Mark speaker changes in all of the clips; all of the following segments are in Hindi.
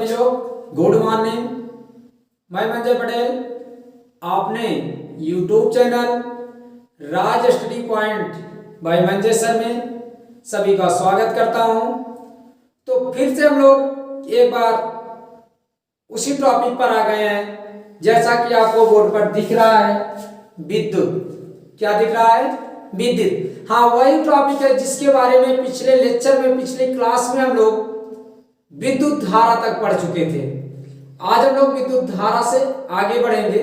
Speaker 1: सभी लोग गुड मॉर्निंग। मैं मंजय पटेल आपने YouTube channel Raj study point by Manjay sir में सभी का स्वागत करता हूं। तो फिर से हम लोग एक बार उसी टॉपिक पर आ गए हैं। जैसा कि आपको बोर्ड पर दिख रहा है विद्युत, क्या दिख रहा है? विद्युत। हाँ, वही टॉपिक है जिसके बारे में पिछले लेक्चर में पिछली क्लास में हम लोग विद्युत धारा तक पढ़ चुके थे। आज हम लोग विद्युत धारा से आगे बढ़ेंगे।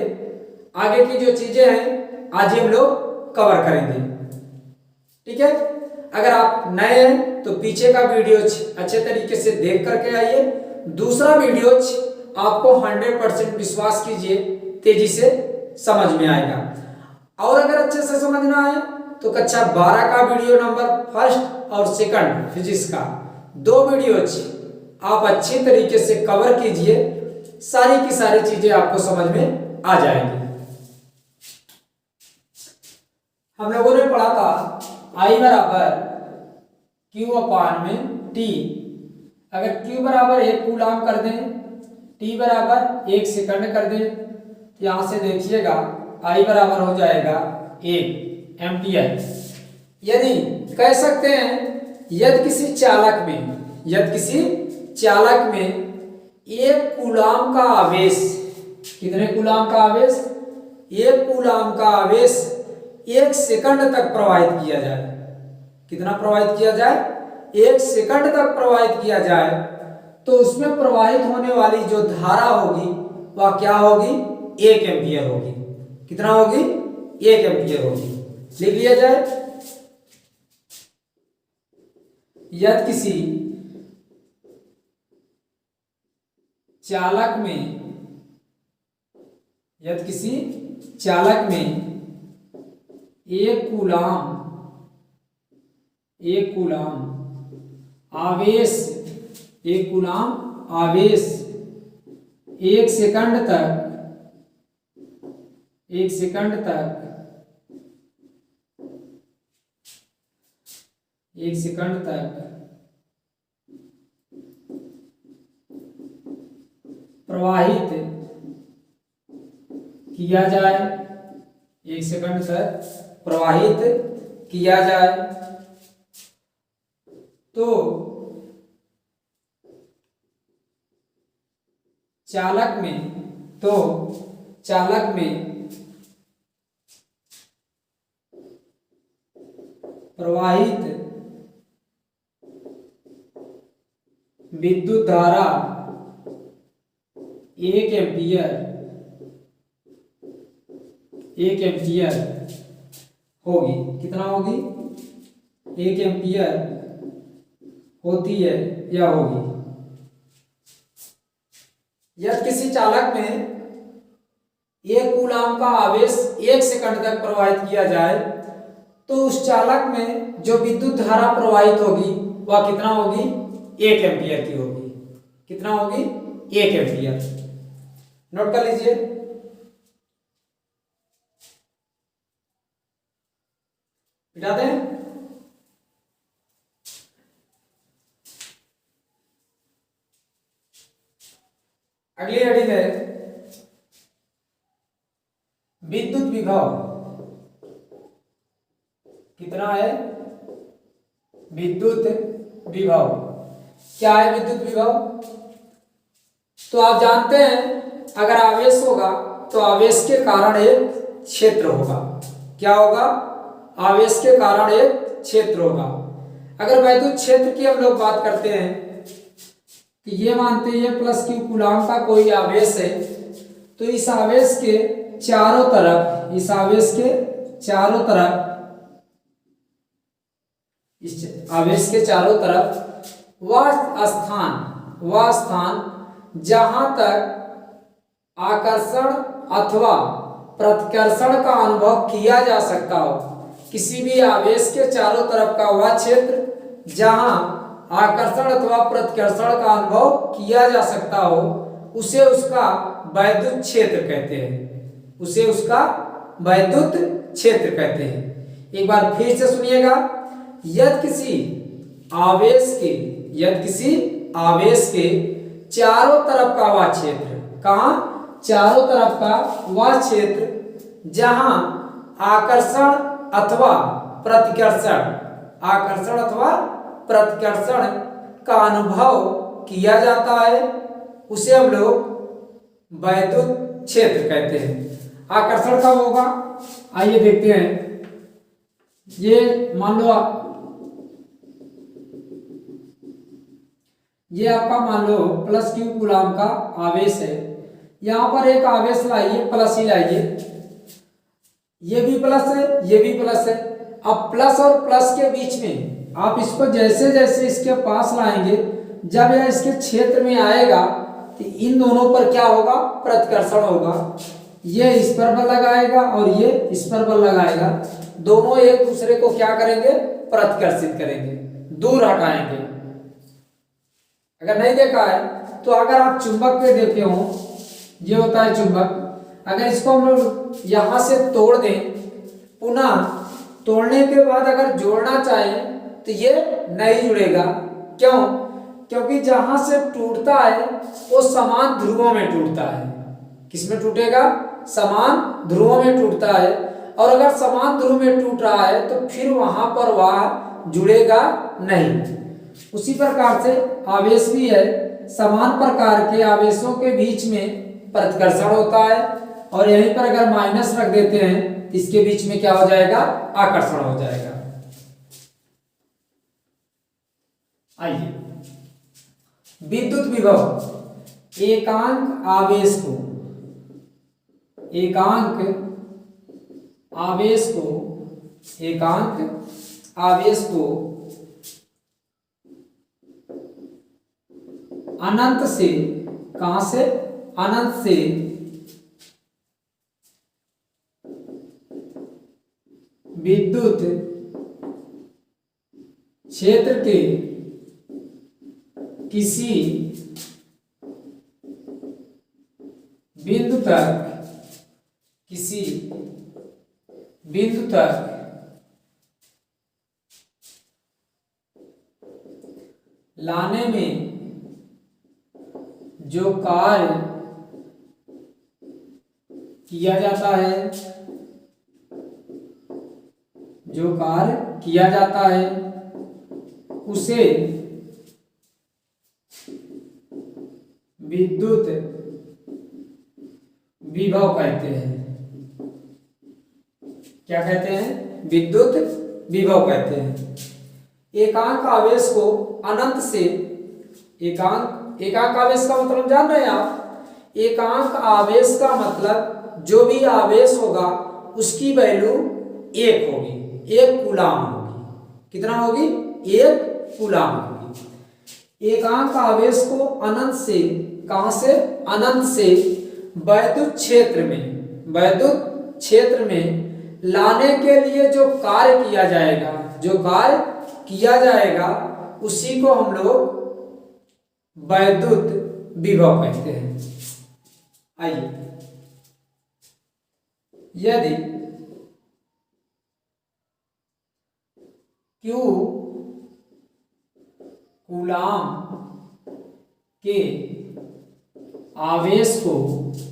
Speaker 1: आगे की जो चीजें हैं आज हम लोग कवर करेंगे, ठीक है। अगर आप नए हैं तो पीछे का वीडियो अच्छे तरीके से देख करके आइए। दूसरा वीडियो आपको 100% विश्वास कीजिए तेजी से समझ में आएगा। और अगर अच्छे से समझना है तो कक्षा 12 का वीडियो नंबर फर्स्ट और सेकंड फिजिक्स का 2 वीडियो आप अच्छी तरीके से कवर कीजिए। सारी की सारी चीजें आपको समझ में आ जाएंगी। हम लोगों ने पढ़ा था I बराबर Q अपान में T। अगर Q बराबर 1 कूलाम कर दें, T बराबर 1 सेकंड कर दें, तो यहां से देखिएगा I बराबर हो जाएगा 1 एम्पियर। यदि कह सकते हैं यदि किसी चालक में 1 कूलाम का आवेश, कितने कूलाम का आवेश? 1 कूलाम का आवेश 1 सेकंड तक प्रवाहित किया जाए। कितना प्रवाहित किया जाए? 1 सेकंड तक प्रवाहित किया जाए, तो उसमें प्रवाहित होने वाली जो धारा होगी वह क्या होगी? 1 एम्पियर होगी। कितना होगी? 1 एम्पियर होगी। लिख लिया जाए। यदि किसी चालक में 1 कूलाम आवेश 1 सेकंड तक प्रवाहित किया जाए, 1 सेकंड तक प्रवाहित किया जाए, तो चालक में प्रवाहित विद्युत धारा 1 एम्पियर होगी। कितना होगी? 1 एम्पियर होती है या होगी। यदि किसी चालक में 1 कूलाम का आवेश 1 सेकंड तक प्रवाहित किया जाए, तो उस चालक में जो विद्युत धारा प्रवाहित होगी वह कितना होगी? 1 एम्पियर की होगी। कितना होगी? 1 एम्पियर। नोट कर लीजिए। मिटा दें। अगली हेडिंग है विद्युत विभव। कितना है? विद्युत विभव। क्या है विद्युत विभव? तो आप जानते हैं अगर आवेश होगा तो आवेश के कारण एक क्षेत्र होगा। क्या होगा? आवेश के कारण एक क्षेत्र होगा। अगर वैद्युत क्षेत्र की हम लोग बात करते हैं कि ये मानते हैं प्लस Q कूलाम का कोई आवेश है, तो इस आवेश के चारों तरफ वह स्थान जहां तक आकर्षण अथवा प्रतिकर्षण का अनुभव किया जा सकता हो, किसी भी आवेश के चारों तरफ का वह क्षेत्र जहां आकर्षण अथवा प्रतिकर्षण का अनुभव किया जा सकता हो, उसे उसका वैद्युत क्षेत्र कहते हैं। एक बार फिर से सुनिएगा। यदि किसी आवेश के चारों तरफ का वह क्षेत्र, कहाँ, चारों तरफ का वह क्षेत्र जहां आकर्षण अथवा प्रतिकर्षण, आकर्षण अथवा प्रतिकर्षण का अनुभव किया जाता है, उसे हम लोग वैद्युत क्षेत्र कहते हैं। आकर्षण कब होगा, आइए देखते हैं। ये मान लो ये आपका मान लो प्लस क्यू कूलाम का आवेश है। यहां पर एक आवेश लाइए, प्लस ही लाइए, ये भी प्लस है, ये भी प्लस है। अब प्लस और प्लस के बीच में आप इसको जैसे जैसे इसके पास लाएंगे, जब यह इसके क्षेत्र में आएगा तो इन दोनों पर क्या होगा, प्रतिकर्षण होगा। ये इस पर बल लगाएगा और ये इस पर बल लगाएगा, दोनों एक दूसरे को क्या करेंगे, प्रतिकर्षित करेंगे, दूर हटाएंगे। अगर नहीं देखा है तो अगर आप चुंबक पे देखे हो, ये होता है चुंबक, अगर इसको हम लोग यहां से तोड़ दें, पुनः तोड़ने के बाद अगर जोड़ना चाहें तो ये नहीं जुड़ेगा। क्यों, क्योंकि जहां से टूटता है वो समान ध्रुवों में टूटता है। किसमें टूटेगा, समान ध्रुवों में टूटता है। और अगर समान ध्रुव में टूट रहा है तो फिर वहां पर वह जुड़ेगा नहीं। उसी प्रकार से आवेश भी है, समान प्रकार के आवेशों के बीच में प्रतिकर्षण होता है, और यहीं पर अगर माइनस रख देते हैं इसके बीच में क्या हो जाएगा, आकर्षण हो जाएगा। आइए, विद्युत विभव एकांक आवेश को, एकांक आवेश को, एकांक आवेश को अनंत से, कहां से, अनंत से विद्युत क्षेत्र के किसी बिंदु तक, किसी बिंदु तक लाने में जो कार्य किया जाता है, जो कार्य किया जाता है उसे विद्युत विभव कहते हैं। क्या कहते हैं, विद्युत विभव कहते हैं। एकांक आवेश को अनंत से, एकांक आवेश का मतलब जान रहे हैं आप, एकांक आवेश का मतलब जो भी आवेश होगा उसकी वैल्यू 1 होगी, 1 कूलाम होगी। कितना होगी, 1 कूलाम होगी। एकांक आवेश को अनंत से, कहां से, अनंत से वैद्युत क्षेत्र में, वैद्युत क्षेत्र में लाने के लिए जो कार्य किया जाएगा, जो कार्य किया जाएगा उसी को हम लोग वैद्युत विभव कहते हैं। आइए, यदि Q कूलाम के आवेश को,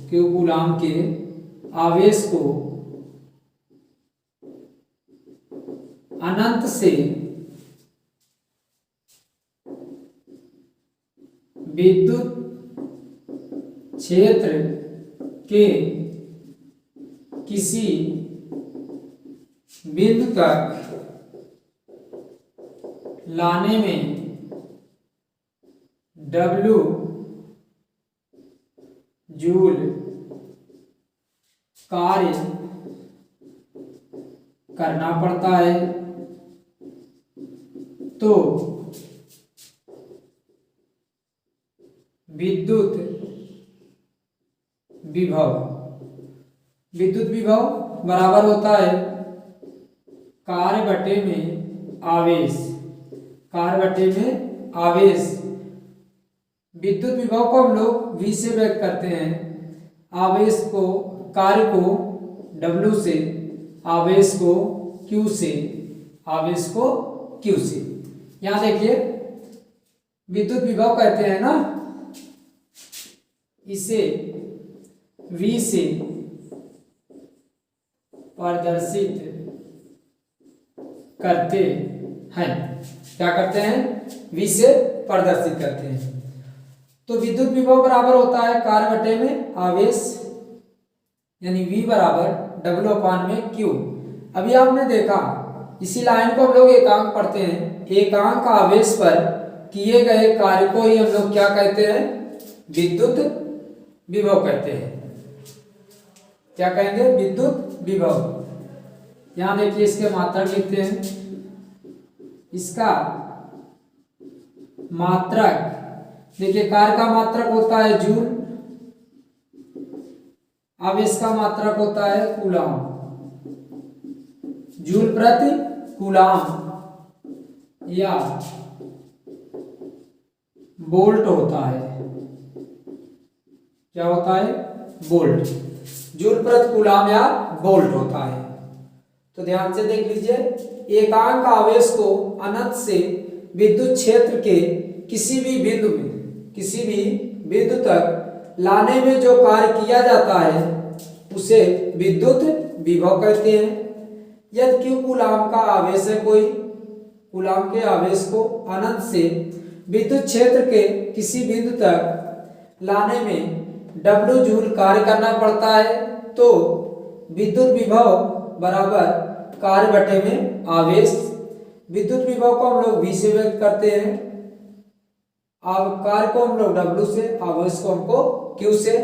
Speaker 1: Q कूलाम के आवेश को अनंत से विद्युत क्षेत्र के किसी बिंदु तक लाने में W जूल कार्य करना पड़ता है, तो विद्युत विभव, विद्युत विभव बराबर होता है कार्य बटे में आवेश, कार्य बटे में आवेश। विद्युत विभव को हम लोग V से व्यक्त करते हैं, आवेश को, कार्य को W से, आवेश को Q से, आवेश को Q से। यहां देखिए विद्युत विभव कहते हैं ना, इसे V से प्रदर्शित करते हैं। क्या करते हैं? V से प्रदर्शित करते हैं। तो विद्युत विभव बराबर होता है कार्य बटे में आवेश, यानी V बराबर W/Q। अभी आपने देखा इसी लाइन को हम लोग एकांक पढ़ते हैं। एकांक आवेश पर किए गए कार्य को ही हम लोग क्या कहते हैं? विद्युत विभव कहते हैं। क्या कहेंगे? विद्युत विभव। यहां देखिए इसके मात्रक लिखते हैं। इसका मात्रक देखिए, कार्य का मात्रक होता है जूल, आवेश का मात्रक होता है कूलाम, जूल प्रति कूलाम या वोल्ट होता है। क्या होता है? वोल्ट। जूल प्रति कूलाम या वोल्ट होता है। तो ध्यान से देख लीजिए, एकांक आवेश को अनंत से विद्युत क्षेत्र के किसी भी बिंदु तक लाने में जो कार्य किया जाता है उसे विद्युत विभव कहते हैं। यदि Q कूलाम का आवेश है, कोई कूलाम के आवेश को अनंत से विद्युत क्षेत्र के किसी बिंदु तक लाने में W जूल कार्य करना पड़ता है, तो विद्युत विभव बराबर कार्य बटे में आवेश। विद्युत विभव को हम लोग V से व्यक्त करते हैं, कार्य को हम लोग W से, आवेश को हमको Q से।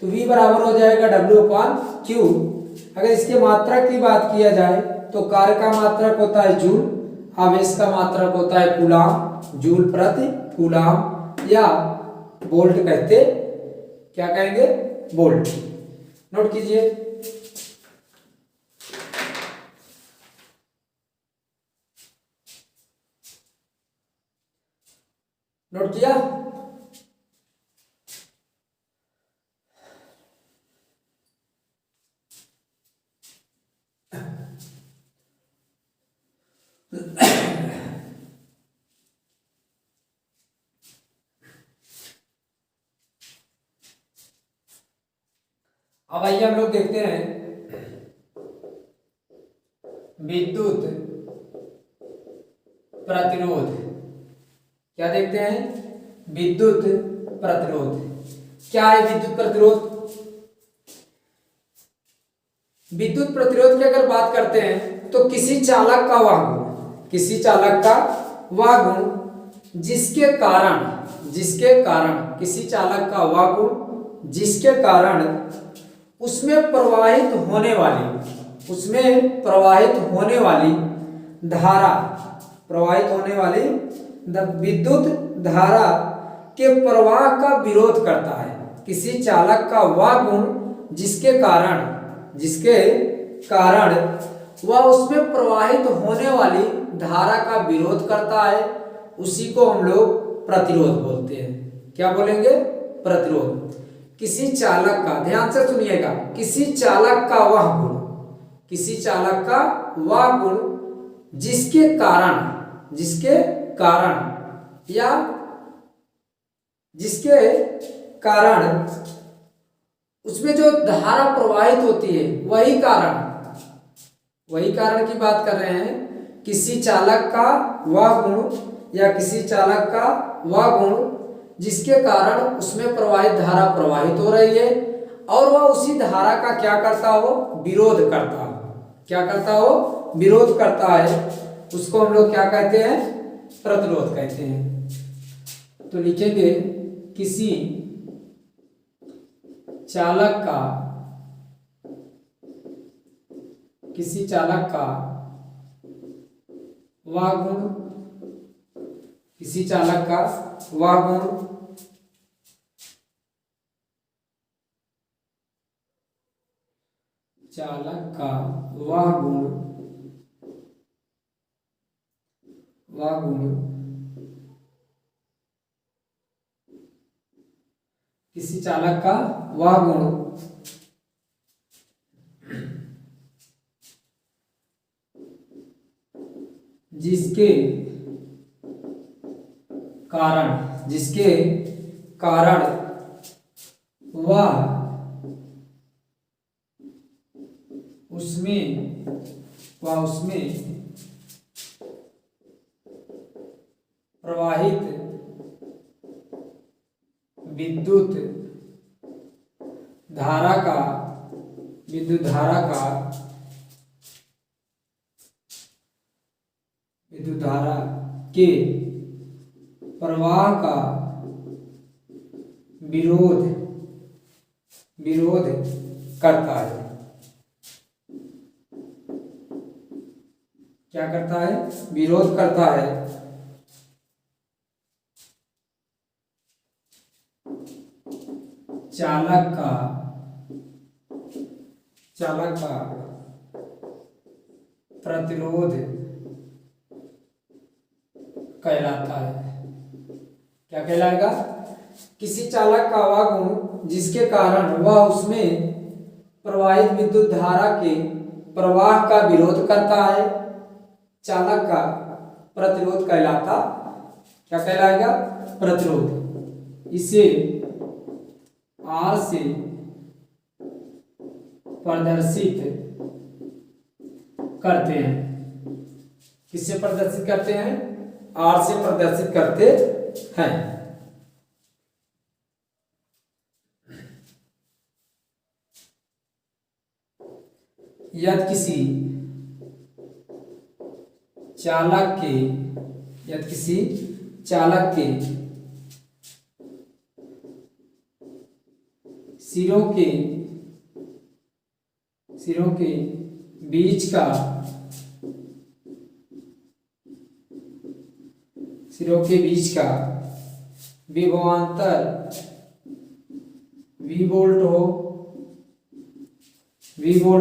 Speaker 1: तो V बराबर हो जाएगा W/Q। अगर इसके मात्रक की बात किया जाए तो कार्य का मात्रक होता है जूल, आवेश का मात्रक होता है कूलाम, जूल प्रति कूलाम या वोल्ट कहते। क्या कहेंगे? वोल्ट। नोट कीजिए। नोट किया? अब आइए हम लोग देखते हैं विद्युत प्रतिरोध। क्या देखते हैं? विद्युत प्रतिरोध। क्या है विद्युत प्रतिरोध? विद्युत प्रतिरोध की अगर बात करते हैं तो किसी चालक का वह गुण, जिसके कारण किसी चालक का वह गुण जिसके कारण उसमें प्रवाहित होने वाली विद्युत धारा के प्रवाह का विरोध करता है। किसी चालक का वह गुण जिसके कारण वह उसमें प्रवाहित होने वाली धारा का विरोध करता है, उसी को हम लोग प्रतिरोध बोलते हैं। क्या बोलेंगे? प्रतिरोध। किसी चालक का, ध्यान से सुनिएगा, किसी चालक का वह गुण जिसके कारण उसमें जो धारा प्रवाहित होती है, वही कारण की बात कर रहे हैं। किसी चालक का वह गुण जिसके कारण उसमें प्रवाहित धारा प्रवाहित हो रही है और वह उसी धारा का क्या करता हो? विरोध करता है। उसको हम लोग क्या कहते हैं? प्रतिरोध कहते हैं। तो लिखेंगे किसी चालक का वह गुण किसी चालक का वह गुण जिसके कारण वह उसमें प्रवाहित विद्युत धारा के प्रवाह का विरोध करता है। क्या करता है? विरोध करता है। चालक का प्रतिरोध कहलाता है। क्या कहलाएगा? किसी चालक का वह गुण जिसके कारण वह उसमें प्रवाहित विद्युत धारा के प्रवाह का विरोध करता है, चालक का प्रतिरोध कहलाता। क्या कहलाएगा? प्रतिरोध। इसे R से प्रदर्शित करते हैं। किससे प्रदर्शित करते हैं? R से प्रदर्शित करते हैं। यदि किसी चालक के सिरों के बीच का विभवांतर V वोल्ट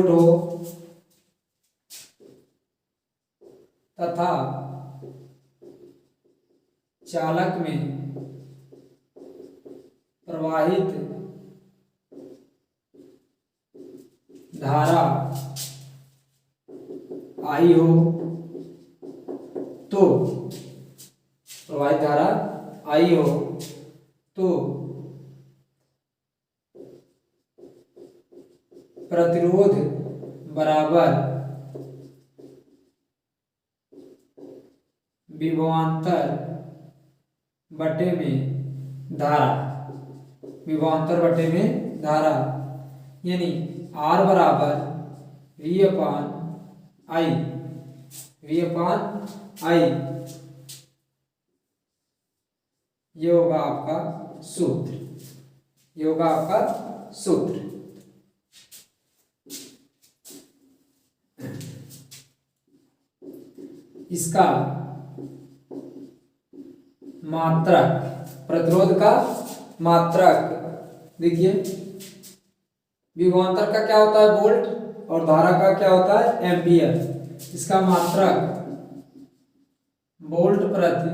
Speaker 1: हो तथा चालक में प्रवाहित धारा I हो तो प्रतिरोध बराबर विभवांतर बटे में धारा यानी R बराबर V अपान I ये होगा आपका सूत्र। इसका मात्रक, प्रतिरोध का मात्रक देखिए, विभवांतर का क्या होता है? वोल्ट, और धारा का क्या होता है? एम्पियर। इसका मात्रक वोल्ट प्रति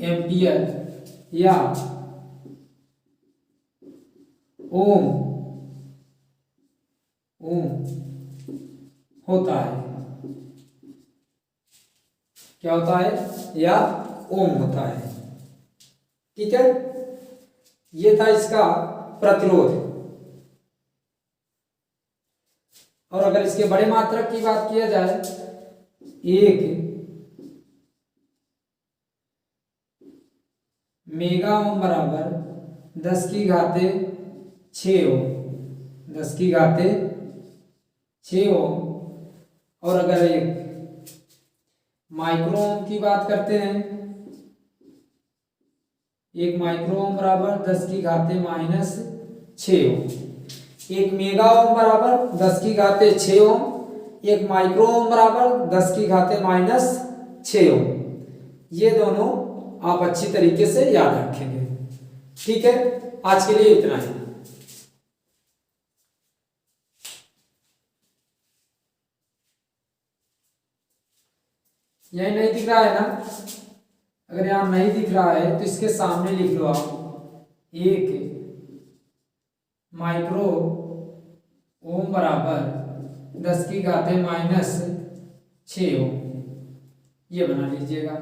Speaker 1: एम्पियर या ओम होता है। क्या होता है? या ओम होता है। ठीक है, ये था इसका प्रतिरोध। और अगर इसके बड़े मात्रक की बात किया जाए, 1 मेगा ओम बराबर 10 की घाते 6 ओम, 10 की घाते 6 ओम। और अगर एक माइक्रो ओम की बात करते हैं, 1 माइक्रो ओम बराबर 10 की घाते -6 ओम। 1 मेगा ओम बराबर 10 की घाते 6 ओम, 1 माइक्रो ओम बराबर 10 की घाते -6 ओम। ये दोनों आप अच्छी तरीके से याद रखेंगे। ठीक है, आज के लिए इतना ही। यही नहीं दिख रहा है ना? अगर यहां नहीं दिख रहा है तो इसके सामने लिख लो आप, 1 माइक्रो ओम बराबर 10 की घाते -6 ओम, ये बना लीजिएगा।